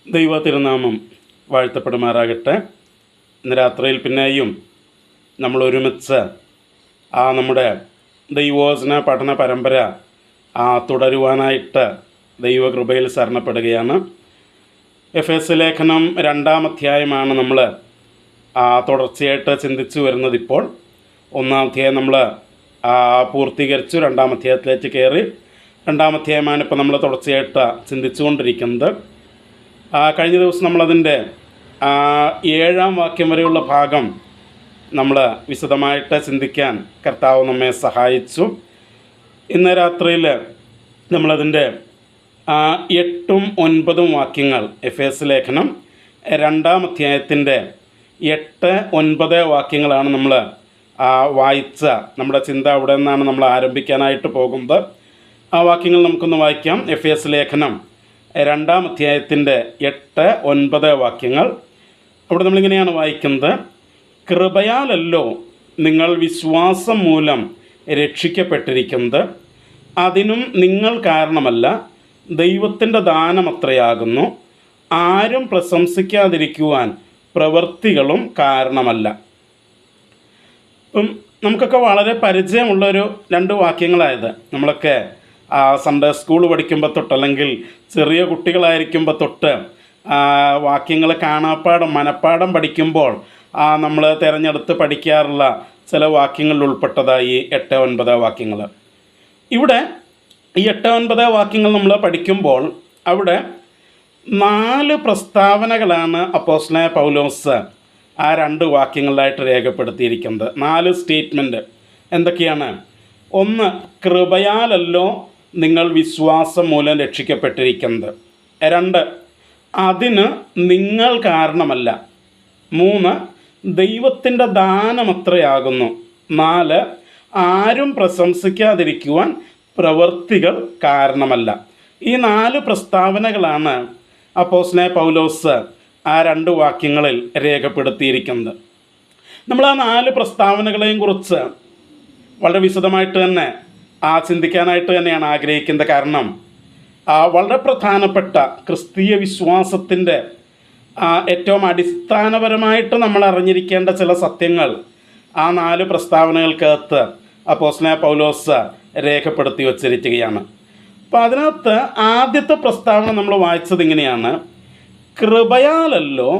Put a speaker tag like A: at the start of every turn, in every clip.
A: ദൈവ തിരുനാമം വാഴ്ത്തപ്പെടുമാറാകട്ടെ. ഇന്ന് രാത്രിയിൽ പിന്നെയും നമ്മൾ ഒരുമിച്ച് നമ്മുടെ ദൈവവചന പഠന പരമ്പര തുടരുവാനായിട്ട് ദൈവകൃപയിൽ ശരണപ്പെടുകയാണ്. എഫേസ്യ ലേഖനം 2-ാം അധ്യായമാണ് നമ്മൾ തുടർച്ചയായിട്ട് ചിന്തിച്ചു വരുന്നത്. ഇപ്പോൾ 1-ാം അധ്യായം നമ്മൾ പൂർത്തീകരിച്ചു, 2-ാം അധ്യായത്തിലേക്ക് കയറി. 2-ാം അധ്യായമാണ് ഇപ്പോൾ നമ്മൾ തുടർച്ചയായിട്ട് ചിന്തിച്ചുകൊണ്ടിരിക്കുന്നത്. കഴിഞ്ഞ ദിവസം നമ്മളതിൻ്റെ 7-ാം വാക്യം വരെയുള്ള ഭാഗം നമ്മൾ വിശദമായിട്ട് ചിന്തിക്കാൻ കർത്താവ് നമ്മെ സഹായിച്ചു. ഇന്ന് രാത്രിയിൽ നമ്മളതിൻ്റെ 8ഉം 9ഉം വാക്യങ്ങൾ, എഫേസ്യ ലേഖനം 2-ാം അധ്യായത്തിൻ്റെ 8-9 വാക്യങ്ങളാണ് നമ്മൾ വായിച്ച നമ്മുടെ ചിന്ത. അവിടെ നിന്നാണ് നമ്മൾ ആരംഭിക്കാനായിട്ട് പോകുന്നത്. ആ വാക്യങ്ങൾ നമുക്കൊന്ന് വായിക്കാം. എഫേസ്യ ലേഖനം 2-ാം അധ്യായത്തിൻ്റെ 8-9 വാക്യങ്ങൾ. അവിടെ നമ്മളിങ്ങനെയാണ് വായിക്കുന്നത്: കൃപയാലല്ലോ നിങ്ങൾ വിശ്വാസം മൂലം രക്ഷിക്കപ്പെട്ടിരിക്കുന്നത്, അതിനും നിങ്ങൾ കാരണമല്ല, ദൈവത്തിൻ്റെ ദാനമത്രയാകുന്നു. ആരും പ്രശംസിക്കാതിരിക്കുവാൻ പ്രവൃത്തികളും കാരണമല്ല. നമുക്കൊക്കെ വളരെ പരിചയമുള്ളൊരു 2 വാക്യങ്ങളായത്. നമ്മളൊക്കെ സൺഡേ സ്കൂൾ പഠിക്കുമ്പോൾ തൊട്ട്, അല്ലെങ്കിൽ ചെറിയ കുട്ടികളായിരിക്കുമ്പോൾ തൊട്ട് വാക്യങ്ങൾ കാണാപ്പാടം മനപ്പാടം പഠിക്കുമ്പോൾ നമ്മൾ തിരഞ്ഞെടുത്ത് പഠിക്കാറുള്ള ചില വാക്യങ്ങളിൽ ഉൾപ്പെട്ടതായി 8-9 വാക്യങ്ങൾ. ഇവിടെ ഈ 8-9 വാക്യങ്ങൾ നമ്മൾ പഠിക്കുമ്പോൾ അവിടെ 4 പ്രസ്താവനകളാണ് അപ്പോസ്തലനായ പൗലോസ് 2 വാക്യങ്ങളിലായിട്ട് രേഖപ്പെടുത്തിയിരിക്കുന്നത്. 4 സ്റ്റേറ്റ്മെൻറ്റ് എന്തൊക്കെയാണ്? 1, കൃപയാലല്ലോ നിങ്ങൾ വിശ്വാസം മൂലം രക്ഷിക്കപ്പെട്ടിരിക്കുന്നത്. 2, അതിന് നിങ്ങൾ കാരണമല്ല. 3, ദൈവത്തിൻ്റെ ദാനമത്രയാകുന്നു. 4, ആരും പ്രശംസിക്കാതിരിക്കുവാൻ പ്രവൃത്തികൾ കാരണമല്ല. ഈ 4 പ്രസ്താവനകളാണ് അപ്പോസ്തലനായ പൗലോസ് 2 വാക്യങ്ങളിൽ രേഖപ്പെടുത്തിയിരിക്കുന്നത്. നമ്മൾ 4 പ്രസ്താവനകളെയും കുറിച്ച് വളരെ വിശദമായിട്ട് തന്നെ ചിന്തിക്കാനായിട്ട് തന്നെയാണ് ആഗ്രഹിക്കുന്നത്. കാരണം വളരെ പ്രധാനപ്പെട്ട ക്രിസ്തീയ വിശ്വാസത്തിൻ്റെ ഏറ്റവും അടിസ്ഥാനപരമായിട്ട് നമ്മൾ അറിഞ്ഞിരിക്കേണ്ട ചില സത്യങ്ങൾ 4 പ്രസ്താവനകൾക്കകത്ത് അപ്പോസ്തലനായ പൗലോസ് രേഖപ്പെടുത്തി വച്ചിരിക്കുകയാണ്. അപ്പോൾ അതിനകത്ത് ആദ്യത്തെ പ്രസ്താവന നമ്മൾ വായിച്ചത് ഇങ്ങനെയാണ്: കൃപയാലല്ലോ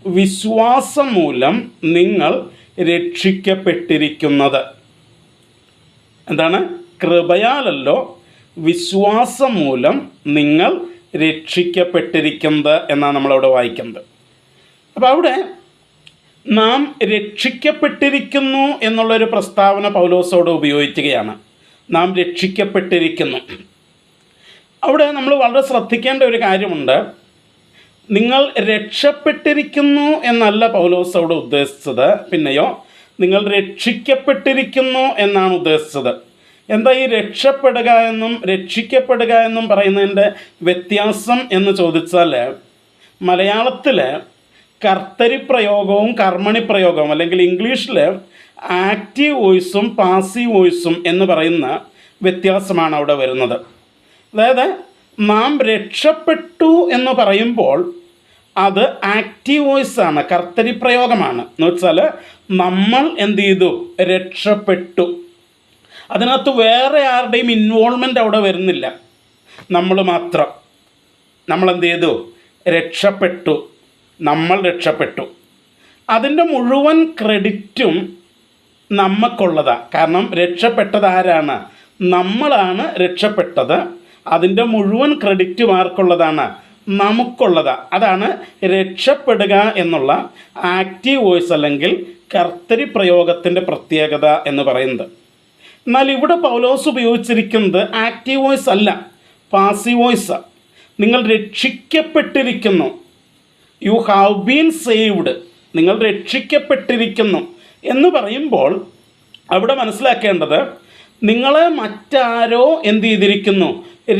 A: വിശ്വാസം മൂലം നിങ്ങൾ രക്ഷിക്കപ്പെട്ടിരിക്കുന്നത്. എന്താണ്? കൃപയാലല്ലോ വിശ്വാസം മൂലം നിങ്ങൾ രക്ഷിക്കപ്പെട്ടിരിക്കുന്നത് എന്നാണ് നമ്മളവിടെ വായിക്കുന്നത്. അപ്പോൾ അവിടെ നാം രക്ഷിക്കപ്പെട്ടിരിക്കുന്നു എന്നുള്ളൊരു പ്രസ്താവന പൗലോസോട് ഉപയോഗിക്കുകയാണ്. നാം രക്ഷിക്കപ്പെട്ടിരിക്കുന്നു. അവിടെ നമ്മൾ വളരെ ശ്രദ്ധിക്കേണ്ട ഒരു കാര്യമുണ്ട്. നിങ്ങൾ രക്ഷപ്പെട്ടിരിക്കുന്നു എന്നല്ല പൗലോസ് അവിടെ ഉദ്ദേശിച്ചത്. പിന്നെയോ നിങ്ങൾ രക്ഷിക്കപ്പെട്ടിരിക്കുന്നു എന്നാണ് ഉദ്ദേശിച്ചത്. എന്താ ഈ രക്ഷപ്പെടുക എന്നും രക്ഷിക്കപ്പെടുക എന്നും പറയുന്നതിൻ്റെ വ്യത്യാസം എന്ന് ചോദിച്ചാൽ, മലയാളത്തിൽ കർത്തരി പ്രയോഗവും കർമ്മണി പ്രയോഗവും, അല്ലെങ്കിൽ ഇംഗ്ലീഷിൽ ആക്റ്റീവ് വോയിസും പാസീവ് വോയിസും എന്ന് പറയുന്ന വ്യത്യാസമാണ് അവിടെ വരുന്നത്. അതായത് നാം രക്ഷപ്പെട്ടു എന്ന് പറയുമ്പോൾ അത് ആക്റ്റീവ് വോയിസാണ്, കർത്തരി പ്രയോഗമാണ്. എന്ന് വെച്ചാൽ നമ്മൾ എന്ത് ചെയ്തു? രക്ഷപ്പെട്ടു. അതിനകത്ത് വേറെ ആരുടെയും ഇൻവോൾവ്മെൻ്റ് അവിടെ വരുന്നില്ല. നമ്മൾ മാത്രം. നമ്മളെന്ത് ചെയ്തു? രക്ഷപ്പെട്ടു. നമ്മൾ രക്ഷപ്പെട്ടു. അതിൻ്റെ മുഴുവൻ ക്രെഡിറ്റും നമുക്കുള്ളതാണ്. കാരണം രക്ഷപ്പെട്ടത് ആരാണ്? നമ്മളാണ് രക്ഷപ്പെട്ടത്. അതിൻ്റെ മുഴുവൻ ക്രെഡിറ്റും ആർക്കുള്ളതാണ്? നമുക്കുള്ളതാണ്. അതാണ് രക്ഷപ്പെടുക എന്നുള്ള ആക്റ്റീവ് വോയിസ് അല്ലെങ്കിൽ കർത്തരി പ്രയോഗത്തിൻ്റെ പ്രത്യേകത എന്ന് പറയുന്നത്. എന്നാൽ ഇവിടെ പൗലോസ് ഉപയോഗിച്ചിരിക്കുന്നത് ആക്റ്റീവ് വോയിസ് അല്ല, പാസീവ് വോയിസ്. നിങ്ങൾ രക്ഷിക്കപ്പെട്ടിരിക്കുന്നു. You have been saved. നിങ്ങൾ രക്ഷിക്കപ്പെട്ടിരിക്കുന്നു എന്ന് പറയുമ്പോൾ അവിടെ മനസ്സിലാക്കേണ്ടത് നിങ്ങളെ മറ്റാരോ എന്ത് ചെയ്തിരിക്കുന്നു?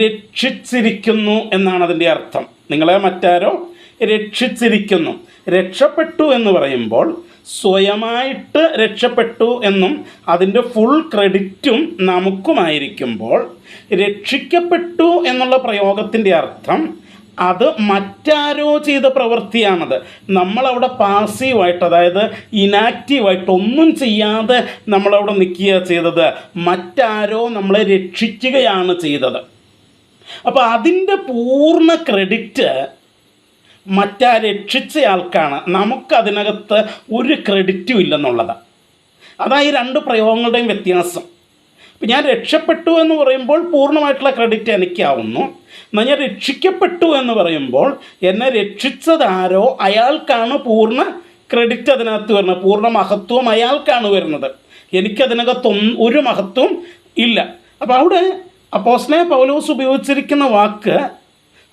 A: രക്ഷിച്ചിരിക്കുന്നു എന്നാണ് അതിൻ്റെ അർത്ഥം. നിങ്ങളെ മറ്റാരോ രക്ഷിച്ചിരിക്കുന്നു. രക്ഷപ്പെട്ടു എന്ന് പറയുമ്പോൾ സ്വയമായിട്ട് രക്ഷപ്പെട്ടു എന്നും അതിൻ്റെ ഫുൾ ക്രെഡിറ്റും നമുക്കുമായിരിക്കുമ്പോൾ, രക്ഷിക്കപ്പെട്ടു എന്നുള്ള പ്രയോഗത്തിൻ്റെ അർത്ഥം അത് മറ്റാരോ ചെയ്ത പ്രവൃത്തിയാണത്. നമ്മളവിടെ പാസീവായിട്ട്, അതായത് ഇനാക്റ്റീവായിട്ട് ഒന്നും ചെയ്യാതെ നമ്മളവിടെ നിൽക്കുക ചെയ്തത്. മറ്റാരോ നമ്മളെ രക്ഷിക്കുകയാണ് ചെയ്തത്. അപ്പോൾ അതിൻ്റെ പൂർണ്ണ ക്രെഡിറ്റ് മറ്റാ രക്ഷിച്ച ആൾക്കാണ്. നമുക്കതിനകത്ത് ഒരു ക്രെഡിറ്റും ഇല്ലെന്നുള്ളതാണ്. അതായത് ഈ രണ്ട് പ്രയോഗങ്ങളുടെയും വ്യത്യാസം. ഇപ്പം ഞാൻ രക്ഷപ്പെട്ടു എന്ന് പറയുമ്പോൾ പൂർണ്ണമായിട്ടുള്ള ക്രെഡിറ്റ് എനിക്കാവുന്നു. എന്നാൽ ഞാൻ രക്ഷിക്കപ്പെട്ടു എന്ന് പറയുമ്പോൾ എന്നെ രക്ഷിച്ചതാരോ അയാൾക്കാണ് പൂർണ്ണ ക്രെഡിറ്റ് അതിനകത്ത് വരുന്നത്. പൂർണ്ണ മഹത്വം അയാൾക്കാണ് വരുന്നത്. എനിക്കതിനകത്ത് ഒരു മഹത്വം ഇല്ല. അപ്പോൾ അവിടെ അപ്പോസ്തലനായ പൗലോസ് ഉപയോഗിച്ചിരിക്കുന്ന വാക്ക്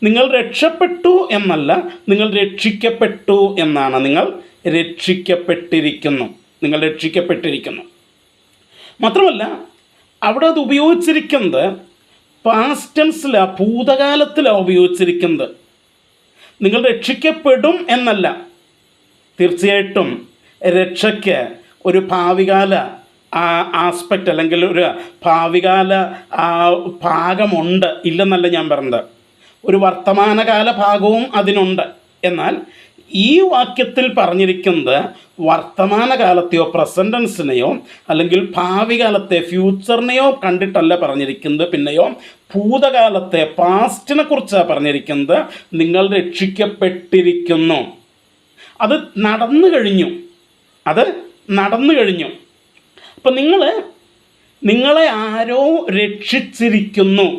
A: നിങ്ങൾ രക്ഷപ്പെട്ടു എന്നല്ല, നിങ്ങൾ രക്ഷിക്കപ്പെട്ടു എന്നാണ്. നിങ്ങൾ രക്ഷിക്കപ്പെട്ടിരിക്കുന്നു, നിങ്ങൾ രക്ഷിക്കപ്പെട്ടിരിക്കുന്നു. മാത്രമല്ല അവിടെ അത് ഉപയോഗിച്ചിരിക്കുന്നത് പാസ്റ്റ് ടെൻസിലാണ്, ഭൂതകാലത്തിലാണ് ഉപയോഗിച്ചിരിക്കുന്നത്. നിങ്ങൾ രക്ഷിക്കപ്പെടും എന്നല്ല. തീർച്ചയായിട്ടും രക്ഷയ്ക്ക് ഒരു ഭാവികാല ആസ്പെക്റ്റ് അല്ലെങ്കിൽ ഒരു ഭാവികാല ഭാഗമുണ്ട്, ഇല്ലെന്നല്ല ഞാൻ പറഞ്ഞത്. ഒരു വർത്തമാനകാല ഭാഗവും അതിനുണ്ട്. എന്നാൽ ഈ വാക്യത്തിൽ പറഞ്ഞിരിക്കുന്നത് വർത്തമാനകാലത്തെയോ പ്രസൻറ്റൻസിനെയോ അല്ലെങ്കിൽ ഭാവി കാലത്തെ ഫ്യൂച്ചറിനെയോ കണ്ടിട്ടല്ല പറഞ്ഞിരിക്കുന്നത്. പിന്നെയോ ഭൂതകാലത്തെ പാസ്റ്റിനെ കുറിച്ചാണ് പറഞ്ഞിരിക്കുന്നത്. നിങ്ങൾ രക്ഷിക്കപ്പെട്ടിരിക്കുന്നു. അത് നടന്നു കഴിഞ്ഞു, അത് നടന്നു കഴിഞ്ഞു. അപ്പം നിങ്ങളെ ആരോ രക്ഷിച്ചിരിക്കുന്നു,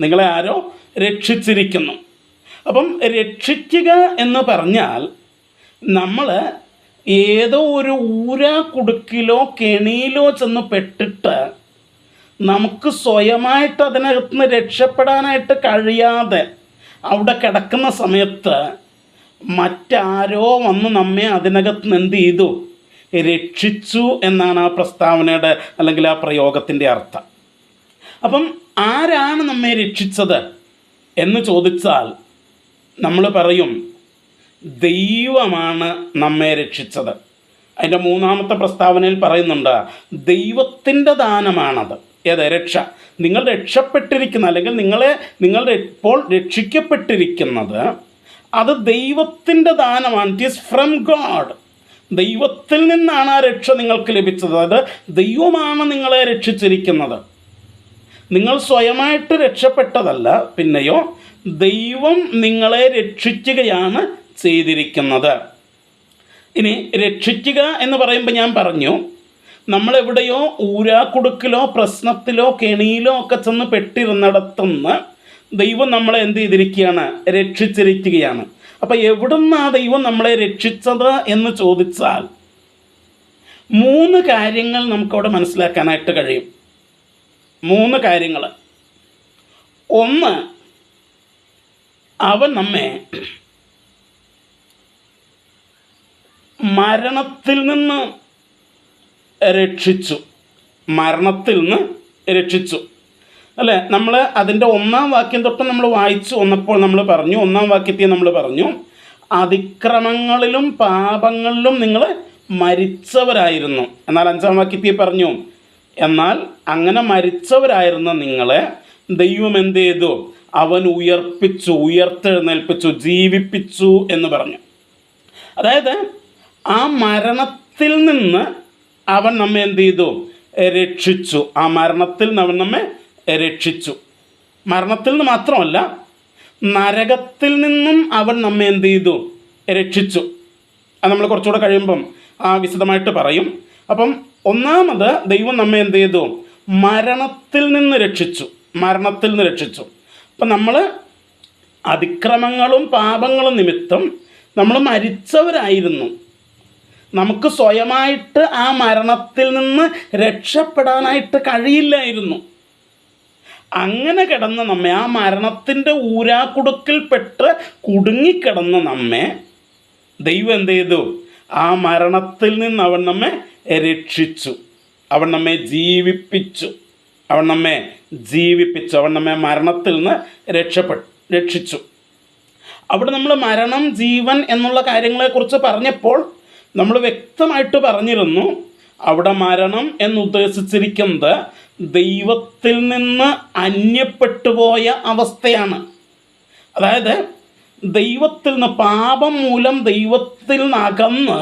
A: നിങ്ങളെ ആരോ രക്ഷിച്ചിരിക്കുന്നു. അപ്പം രക്ഷിക്കുക എന്ന് പറഞ്ഞാൽ നമ്മൾ ഏതോ ഒരു കുടുക്കിലോ കെണിയിലോ ചെന്ന് പെട്ടിട്ട് നമുക്ക് സ്വയമായിട്ട് അതിനകത്ത് നിന്ന് രക്ഷപ്പെടാനായിട്ട് കഴിയാതെ അവിടെ കിടക്കുന്ന സമയത്ത് മറ്റാരോ വന്ന് നമ്മെ അതിനകത്ത് നിന്ന് എന്ത് ചെയ്തു? രക്ഷിച്ചു എന്നാണ് ആ പ്രസ്താവനയുടെ അല്ലെങ്കിൽ ആ പ്രയോഗത്തിൻ്റെ അർത്ഥം. അപ്പം ആരാണ് നമ്മെ രക്ഷിച്ചത് എന്ന് ചോദിച്ചാൽ നമ്മൾ പറയും ദൈവമാണ് നമ്മെ രക്ഷിച്ചത്. അതിൻ്റെ മൂന്നാമത്തെ പ്രസ്താവനയിൽ പറയുന്നുണ്ട് ദൈവത്തിൻ്റെ ദാനമാണത്. ഏത്? രക്ഷ. നിങ്ങൾ രക്ഷപ്പെട്ടിരിക്കുന്ന അല്ലെങ്കിൽ നിങ്ങൾ ഇപ്പോൾ രക്ഷിക്കപ്പെട്ടിരിക്കുന്നത് അത് ദൈവത്തിൻ്റെ ദാനമാണ്. It is from God. ദൈവത്തിൽ നിന്നാണ് ആ രക്ഷ നിങ്ങൾക്ക് ലഭിച്ചത്. അത് ദൈവമാണ് നിങ്ങളെ രക്ഷിച്ചിരിക്കുന്നത്. നിങ്ങൾ സ്വയമായിട്ട് രക്ഷപ്പെട്ടതല്ല, പിന്നെയോ ദൈവം നിങ്ങളെ രക്ഷിക്കുകയാണ് ചെയ്തിരിക്കുന്നത്. ഇനി രക്ഷിക്കുക എന്ന് പറയുമ്പോൾ ഞാൻ പറഞ്ഞു, നമ്മളെവിടെയോ കുടുക്കിലോ പ്രശ്നത്തിലോ കെണിയിലോ ഒക്കെ ചെന്ന് പെട്ടിരുന്നിടത്തുനിന്ന് ദൈവം നമ്മളെ എന്ത് ചെയ്തിരിക്കുകയാണ്? രക്ഷിച്ചിരിക്കുകയാണ്. അപ്പം എവിടുന്നാണ് ദൈവം നമ്മളെ രക്ഷിച്ചത് എന്ന് ചോദിച്ചാൽ 3 കാര്യങ്ങൾ നമുക്കവിടെ മനസ്സിലാക്കാനായിട്ട് കഴിയും. 3 കാര്യങ്ങൾ. ഒന്ന്, അവൻ നമ്മെ മരണത്തിൽ നിന്ന് രക്ഷിച്ചു. മരണത്തിൽ നിന്ന് രക്ഷിച്ചു അല്ലേ? നമ്മൾ അതിൻ്റെ 1-ാം വാക്യം തൊട്ട് നമ്മൾ വായിച്ചു വന്നപ്പോൾ നമ്മൾ പറഞ്ഞു, 1-ാം വാക്യത്തിൽ നമ്മൾ പറഞ്ഞു അതിക്രമങ്ങളിലും പാപങ്ങളിലും നിങ്ങൾ മരിച്ചവരായിരുന്നു. എന്നാൽ 5-ാം വാക്യത്തിൽ പറഞ്ഞു എന്നാൽ അങ്ങനെ മരിച്ചവരായിരുന്ന നിങ്ങളെ ദൈവം എന്ത് ചെയ്തു? അവൻ ഉയർപ്പിച്ചു, ഉയർത്തെഴുന്നേൽപ്പിച്ചു, ജീവിപ്പിച്ചു എന്ന് പറഞ്ഞു. അതായത് ആ മരണത്തിൽ നിന്ന് അവൻ നമ്മെ എന്ത് ചെയ്തു? രക്ഷിച്ചു. ആ മരണത്തിൽ നിന്ന് അവൻ നമ്മെ രക്ഷിച്ചു. മരണത്തിൽ നിന്ന് മാത്രമല്ല, നരകത്തിൽ നിന്നും അവൻ നമ്മെ എന്ത് ചെയ്തു? രക്ഷിച്ചു. അത് നമ്മൾ കുറച്ചുകൂടെ കഴിയുമ്പം വിശദമായിട്ട് പറയും. അപ്പം ഒന്നാമത് ദൈവം നമ്മെ എന്ത് ചെയ്തു? മരണത്തിൽ നിന്ന് രക്ഷിച്ചു. മരണത്തിൽ നിന്ന് രക്ഷിച്ചു. അപ്പം നമ്മൾ അതിക്രമങ്ങളും പാപങ്ങളും നിമിത്തം നമ്മൾ മരിച്ചവരായിരുന്നു. നമുക്ക് സ്വയമായിട്ട് ആ മരണത്തിൽ നിന്ന് രക്ഷപ്പെടാനായിട്ട് കഴിയില്ലായിരുന്നു. അങ്ങനെ കിടന്ന നമ്മെ, ആ മരണത്തിൻ്റെ കുടുക്കിൽപ്പെട്ട് കുടുങ്ങിക്കിടന്ന നമ്മെ ദൈവം എന്ത് ചെയ്തു? ആ മരണത്തിൽ നിന്ന് അവൻ നമ്മെ രക്ഷിച്ചു. അവൻ നമ്മെ ജീവിപ്പിച്ചു. അവൻ നമ്മെ ജീവിപ്പിച്ചു. അവൻ നമ്മെ മരണത്തിൽ നിന്ന് രക്ഷിച്ചു. അവിടെ നമ്മൾ മരണം, ജീവൻ എന്നുള്ള കാര്യങ്ങളെക്കുറിച്ച് പറഞ്ഞപ്പോൾ നമ്മൾ വ്യക്തമായിട്ട് പറഞ്ഞിരുന്നു, അവിടെ മരണം എന്നുദ്ദേശിച്ചിരിക്കുന്നത് ദൈവത്തിൽ നിന്ന് അന്യപ്പെട്ടുപോയ അവസ്ഥയാണ്. അതായത് ദൈവത്തിൽ നിന്ന്, പാപം മൂലം ദൈവത്തിൽ നിന്ന് അകന്ന്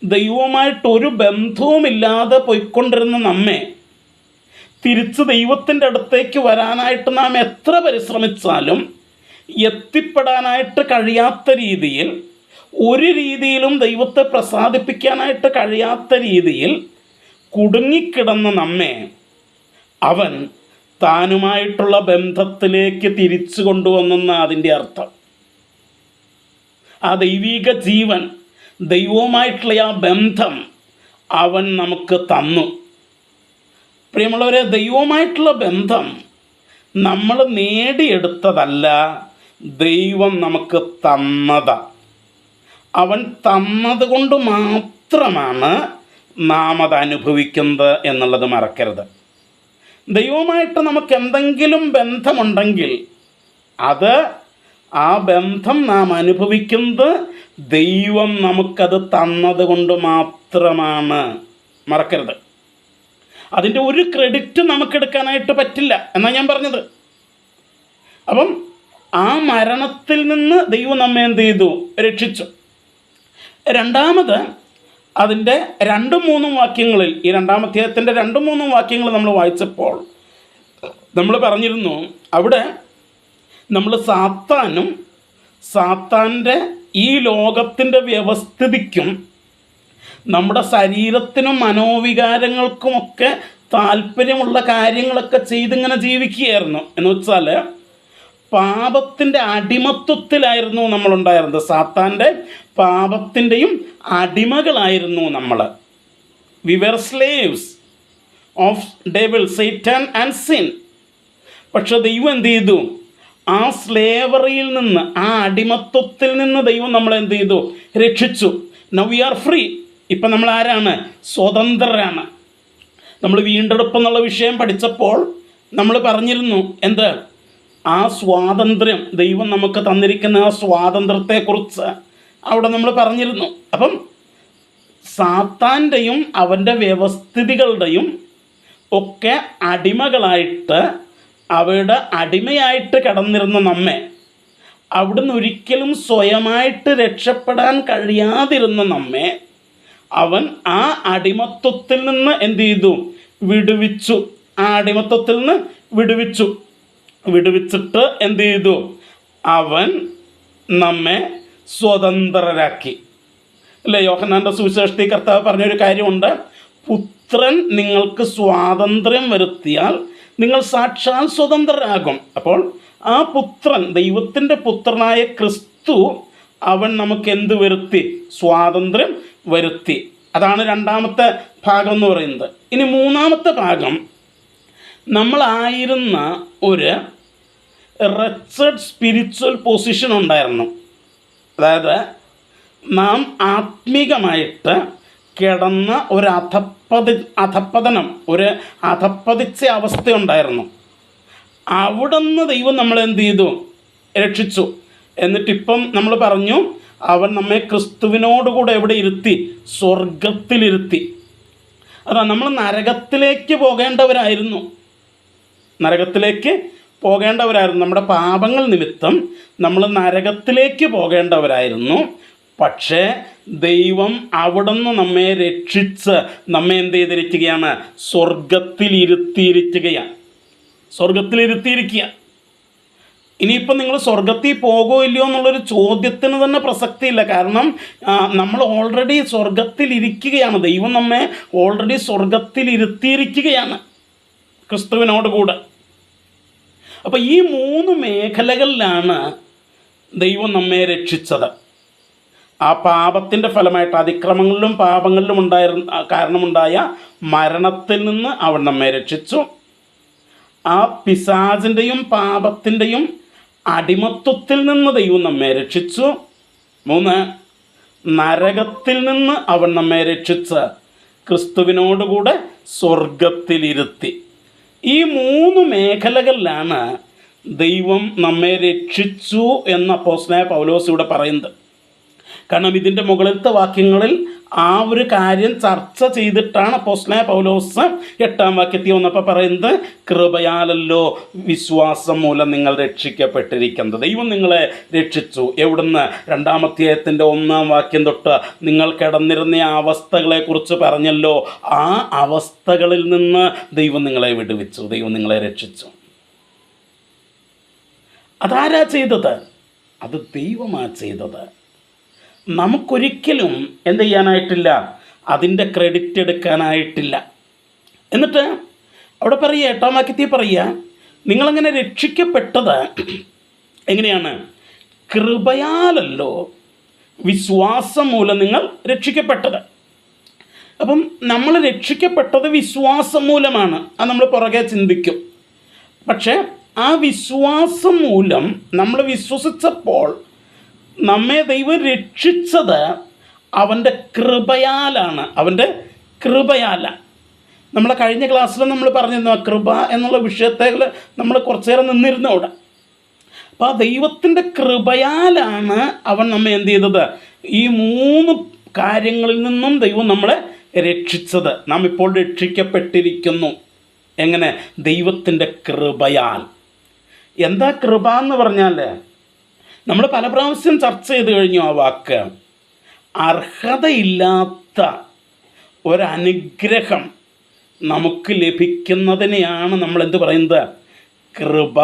A: ദൈവവുമായിട്ടൊരു ബന്ധവുമില്ലാതെ പോയിക്കൊണ്ടിരുന്ന നമ്മെ തിരിച്ച് ദൈവത്തിൻ്റെ അടുത്തേക്ക് വരാനായിട്ട് നാം എത്ര പരിശ്രമിച്ചാലും എത്തിപ്പെടാനായിട്ട് കഴിയാത്ത രീതിയിൽ, ഒരു രീതിയിലും ദൈവത്തെ പ്രസാദിപ്പിക്കാനായിട്ട് കഴിയാത്ത രീതിയിൽ കുടുങ്ങിക്കിടന്ന നമ്മെ അവൻ താനുമായിട്ടുള്ള ബന്ധത്തിലേക്ക് തിരിച്ചു കൊണ്ടുവന്നെന്ന അതിൻ്റെ അർത്ഥം. ആ ദൈവിക ജീവൻ, ദൈവവുമായിട്ടുള്ള ആ ബന്ധം അവൻ നമുക്ക് തന്നു. പ്രിയമുള്ളവരെ, ദൈവവുമായിട്ടുള്ള ബന്ധം നമ്മൾ നേടിയെടുത്തതല്ല, ദൈവം നമുക്ക് തന്നതാണ്. അവൻ തന്നതുകൊണ്ട് മാത്രമാണ് നാം അത് അനുഭവിക്കുന്നത് എന്നുള്ളത് മറക്കരുത്. ദൈവവുമായിട്ട് നമുക്ക് എന്തെങ്കിലും ബന്ധമുണ്ടെങ്കിൽ ആ ബന്ധം നാം അനുഭവിക്കുന്നത് ദൈവം നമുക്കത് തന്നതുകൊണ്ട് മാത്രമാണ്. മറക്കരുത്. അതിൻ്റെ ഒരു ക്രെഡിറ്റ് നമുക്കെടുക്കാനായിട്ട് പറ്റില്ല എന്നാണ് ഞാൻ പറഞ്ഞത്. അപ്പം ആ മരണത്തിൽ നിന്ന് ദൈവം നമ്മെ എന്ത് ചെയ്തു? രക്ഷിച്ചു. രണ്ടാമത്, അതിൻ്റെ 2-3 വാക്യങ്ങളിൽ, ഈ 2-ാം അധ്യായത്തിൻ്റെ 2-3 വാക്യങ്ങൾ നമ്മൾ വായിച്ചപ്പോൾ നമ്മൾ പറഞ്ഞിരുന്നു, അവിടെ നമ്മൾ സാത്താനും സാത്താൻ്റെ ഈ ലോകത്തിൻ്റെ വ്യവസ്ഥിതിക്കും നമ്മുടെ ശരീരത്തിനും മനോവികാരങ്ങൾക്കുമൊക്കെ താല്പര്യമുള്ള കാര്യങ്ങളൊക്കെ ചെയ്തിങ്ങനെ ജീവിക്കുകയായിരുന്നു. എന്ന് വെച്ചാൽ പാപത്തിൻ്റെ അടിമത്വത്തിലായിരുന്നു നമ്മളുണ്ടായിരുന്നത്. സാത്താൻ്റെ പാപത്തിൻ്റെയും അടിമകളായിരുന്നു നമ്മൾ. We were slaves of devil, Satan and sin. പക്ഷെ ദൈവം എന്ത് ചെയ്തു? ആ സ്ലേവറിയിൽ നിന്ന്, ആ അടിമത്വത്തിൽ നിന്ന് ദൈവം നമ്മളെന്ത് ചെയ്തു? രക്ഷിച്ചു. Now we are free. ഇപ്പം നമ്മൾ ആരാണ്? സ്വതന്ത്രരാണ്. നമ്മൾ വീണ്ടെടുപ്പ് എന്നുള്ള വിഷയം പഠിച്ചപ്പോൾ നമ്മൾ പറഞ്ഞിരുന്നു എന്ത്? ആ സ്വാതന്ത്ര്യം, ദൈവം നമുക്ക് തന്നിരിക്കുന്ന ആ സ്വാതന്ത്ര്യത്തെക്കുറിച്ച് അവിടെ നമ്മൾ പറഞ്ഞിരുന്നു. അപ്പം സാത്താൻ്റെയും അവൻ്റെ വ്യവസ്ഥിതികളുടെയും ഒക്കെ അടിമകളായിട്ട്, അവയുടെ അടിമയായിട്ട് കടന്നിരുന്ന നമ്മെ, അവിടുന്ന് ഒരിക്കലും സ്വയമായിട്ട് രക്ഷപ്പെടാൻ കഴിയാതിരുന്ന നമ്മെ അവൻ ആ അടിമത്വത്തിൽ നിന്ന് എന്ത് ചെയ്തു? വിടുവിച്ചു. ആ അടിമത്വത്തിൽ നിന്ന് വിടുവിച്ചിട്ട് എന്ത് ചെയ്തു? അവൻ നമ്മെ സ്വതന്ത്രരാക്കി. അല്ലേ? യോഹന്നാൻ്റെ സുവിശേഷത്തിൽ കർത്താവ് പറഞ്ഞൊരു കാര്യമുണ്ട്, പുത്രൻ നിങ്ങൾക്ക് സ്വാതന്ത്ര്യം വരുത്തിയാൽ നിങ്ങൾ സാക്ഷാൽ സ്വതന്ത്രരാകും. അപ്പോൾ ആ പുത്രൻ, ദൈവത്തിൻ്റെ പുത്രനായ ക്രിസ്തു, അവൻ നമുക്ക് എന്ത് വരുത്തി? സ്വാതന്ത്ര്യം വരുത്തി. അതാണ് 2-ാമത്തെ ഭാഗം എന്ന് പറയുന്നത്. ഇനി 3-ാമത്തെ ഭാഗം, നമ്മളായിരുന്ന ഒരു റെച്ചഡ് സ്പിരിച്വൽ പൊസിഷൻ ഉണ്ടായിരുന്നു. അതായത് നാം ആത്മീകമായിട്ട് കിടന്ന ഒരു അധപ്പതനം, ഒരു അധപ്പതിച്ച അവസ്ഥയുണ്ടായിരുന്നു. അവിടെ നിന്ന് ദൈവം നമ്മളെന്ത് ചെയ്തു? രക്ഷിച്ചു. എന്നിട്ടിപ്പം നമ്മൾ പറഞ്ഞു, അവൻ നമ്മെ ക്രിസ്തുവിനോടുകൂടെ എവിടെ ഇരുത്തി? സ്വർഗത്തിലിരുത്തി. അതാ, നമ്മൾ നരകത്തിലേക്ക് പോകേണ്ടവരായിരുന്നു. നമ്മുടെ പാപങ്ങൾ നിമിത്തം നമ്മൾ നരകത്തിലേക്ക് പോകേണ്ടവരായിരുന്നു. പക്ഷേ ദൈവം അവിടെ നിന്ന് നമ്മെ രക്ഷിച്ച് നമ്മെ എന്ത് ചെയ്തിരിക്കുകയാണ്? സ്വർഗത്തിലിരുത്തിയിരിക്കുക. ഇനിയിപ്പം നിങ്ങൾ സ്വർഗത്തിൽ പോകുമോ ഇല്ലയോ എന്നുള്ളൊരു ചോദ്യത്തിന് തന്നെ പ്രസക്തിയില്ല. കാരണം നമ്മൾ ഓൾറെഡി സ്വർഗത്തിലിരിക്കുകയാണ്. ദൈവം നമ്മെ ഓൾറെഡി സ്വർഗത്തിലിരുത്തിയിരിക്കുകയാണ് ക്രിസ്തുവിനോട് കൂടെ. അപ്പോൾ ഈ 3 മേഖലകളിലാണ് ദൈവം നമ്മെ രക്ഷിച്ചത്. ആ പാപത്തിൻ്റെ ഫലമായിട്ട്, അതിക്രമങ്ങളിലും പാപങ്ങളിലും കാരണമുണ്ടായ മരണത്തിൽ നിന്ന് അവൻ നമ്മെ രക്ഷിച്ചു. ആ പിശാചിൻ്റെയും പാപത്തിൻ്റെയും അടിമത്വത്തിൽ നിന്ന് ദൈവം നമ്മെ രക്ഷിച്ചു. 3, നരകത്തിൽ നിന്ന് അവൻ നമ്മെ രക്ഷിച്ച് ക്രിസ്തുവിനോടുകൂടെ സ്വർഗത്തിലിരുത്തി. ഈ 3 മേഖലകളിലാണ് ദൈവം നമ്മെ രക്ഷിച്ചു എന്ന അപ്പോസ്തലനായ പൗലോസ് ഇവിടെ പറയുന്നത്. കാരണം ഇതിൻ്റെ മുകളിലത്തെ വാക്യങ്ങളിൽ ആ ഒരു കാര്യം ചർച്ച ചെയ്തിട്ടാണ് അപ്പോസ്തലനായ പൗലോസ് 8-ാം വാക്യത്തിൽ വന്നപ്പോൾ പറയുന്നത്, കൃപയാലല്ലോ വിശ്വാസം മൂലം നിങ്ങൾ രക്ഷിക്കപ്പെട്ടിരിക്കുന്നത്. ദൈവം നിങ്ങളെ രക്ഷിച്ചു. എവിടുന്ന്? 2-ാം അധ്യായത്തിൻ്റെ 1-ാം വാക്യം തൊട്ട് നിങ്ങൾ കിടന്നിരുന്ന അവസ്ഥകളെക്കുറിച്ച് പറഞ്ഞല്ലോ. ആ അവസ്ഥകളിൽ നിന്ന് ദൈവം നിങ്ങളെ വിടുവിച്ചു, ദൈവം നിങ്ങളെ രക്ഷിച്ചു. അതാരാ ചെയ്തത്? അത് ദൈവമാണ് ചെയ്തത്. നമുക്കൊരിക്കലും എന്ത് ചെയ്യാനായിട്ടില്ല, അതിൻ്റെ ക്രെഡിറ്റ് എടുക്കാനായിട്ടില്ല. എന്നിട്ട് അവിടെ പറയുക, 8-ാം വാക്യത്തിൽ പറയുക, നിങ്ങളങ്ങനെ രക്ഷിക്കപ്പെട്ടത് എങ്ങനെയാണ്? കൃപയാലല്ലോ വിശ്വാസം മൂലം നിങ്ങൾ രക്ഷിക്കപ്പെട്ടത്. അപ്പം നമ്മൾ രക്ഷിക്കപ്പെട്ടത് വിശ്വാസം മൂലമാണ്. അത് നമ്മൾ പുറകെ ചിന്തിക്കും. പക്ഷേ ആ വിശ്വാസം മൂലം നമ്മൾ വിശ്വസിച്ചപ്പോൾ നമ്മെ ദൈവം രക്ഷിച്ചത് അവൻ്റെ കൃപയാലാണ്, അവൻ്റെ കൃപയാല. നമ്മളെ കഴിഞ്ഞ ക്ലാസ്സിൽ നമ്മൾ പറഞ്ഞിരുന്നു ആ കൃപ എന്നുള്ള വിഷയത്തെ നമ്മൾ കുറച്ചു നേരം നിന്നിരുന്നു അവിടെ. അപ്പോൾ ആ ദൈവത്തിൻ്റെ കൃപയാലാണ് അവൻ നമ്മെ എന്ത് ചെയ്തത്? ഈ 3 കാര്യങ്ങളിൽ നിന്നും ദൈവം നമ്മളെ രക്ഷിച്ചത്. നാം ഇപ്പോൾ രക്ഷിക്കപ്പെട്ടിരിക്കുന്നു. എങ്ങനെ? ദൈവത്തിൻ്റെ കൃപയാൽ. എന്താ കൃപ എന്ന് പറഞ്ഞാൽ, നമ്മൾ പല പ്രാവശ്യം ചർച്ച ചെയ്ത് കഴിഞ്ഞു ആ വാക്ക്. അർഹതയില്ലാത്ത ഒരനുഗ്രഹം നമുക്ക് ലഭിക്കുന്നതിനെയാണ് നമ്മൾ എന്ത് പറയുന്നത്? കൃപ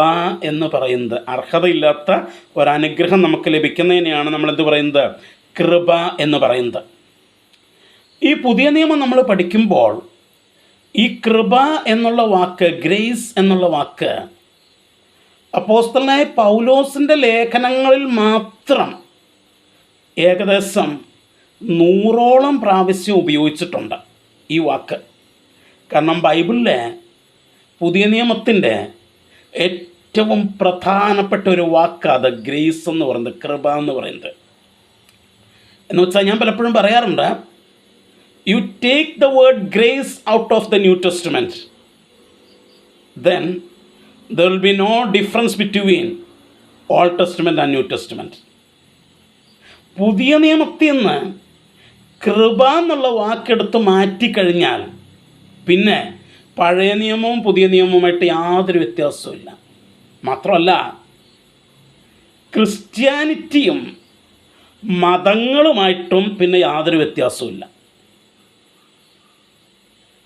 A: എന്ന് പറയുന്നത്. അർഹതയില്ലാത്ത ഒരനുഗ്രഹം നമുക്ക് ലഭിക്കുന്നതിനെയാണ് നമ്മൾ എന്ത് പറയുന്നത്? കൃപ എന്ന് പറയുന്നത്. ഈ പുതിയ നിയമം നമ്മൾ പഠിക്കുമ്പോൾ ഈ കൃപ എന്നുള്ള വാക്ക്, ഗ്രേസ് എന്നുള്ള വാക്ക് അപ്പോസ്തലനായ പൗലോസിൻ്റെ ലേഖനങ്ങളിൽ മാത്രം ഏകദേശം 100ഓളം പ്രാവശ്യം ഉപയോഗിച്ചിട്ടുണ്ട് ഈ വാക്ക്. കാരണം ബൈബിളിലെ പുതിയ നിയമത്തിൻ്റെ ഏറ്റവും പ്രധാനപ്പെട്ട ഒരു വാക്കാണ് ഗ്രേസ് എന്ന് പറയുന്നത്, കൃപ എന്ന് പറയുന്നത്. എന്ന് വെച്ചാൽ ഞാൻ പലപ്പോഴും പറയാറുണ്ട്, you take the word grace out of the new testament, then there will be no difference between Old Testament and New Testament. പുതിയ നിയമത്തിൽ നിന്ന് കൃപ എന്നുള്ള വാക്കെടുത്ത് മാറ്റിക്കഴിഞ്ഞാൽ പിന്നെ പഴയ നിയമവും പുതിയ നിയമവുമായിട്ട് യാതൊരു വ്യത്യാസവുമില്ല. മാത്രമല്ല, ക്രിസ്ത്യാനിറ്റിയും മതങ്ങളുമായിട്ടും പിന്നെ യാതൊരു വ്യത്യാസവുമില്ല.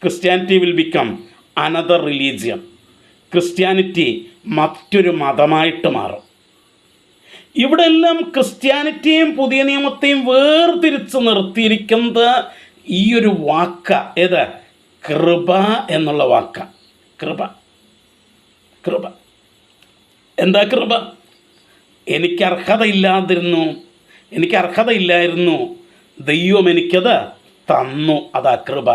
A: Christianity will become another religion. Christianity മറ്റൊരു മതമായിട്ട് മാറും. ഇവിടെ എല്ലാം ക്രിസ്ത്യാനിറ്റിയും പുതിയ നിയമത്തെയും വേർതിരിച്ച് നിർത്തിയിരിക്കുന്നത് ഈ ഒരു വാക്ക. ഏത്? കൃപ എന്നുള്ള വാക്ക. കൃപ. കൃപ എന്താ കൃപ? എനിക്ക് അർഹതയില്ലായിരുന്നു, ദൈവം എനിക്കത് തന്നു. അതാ കൃപ.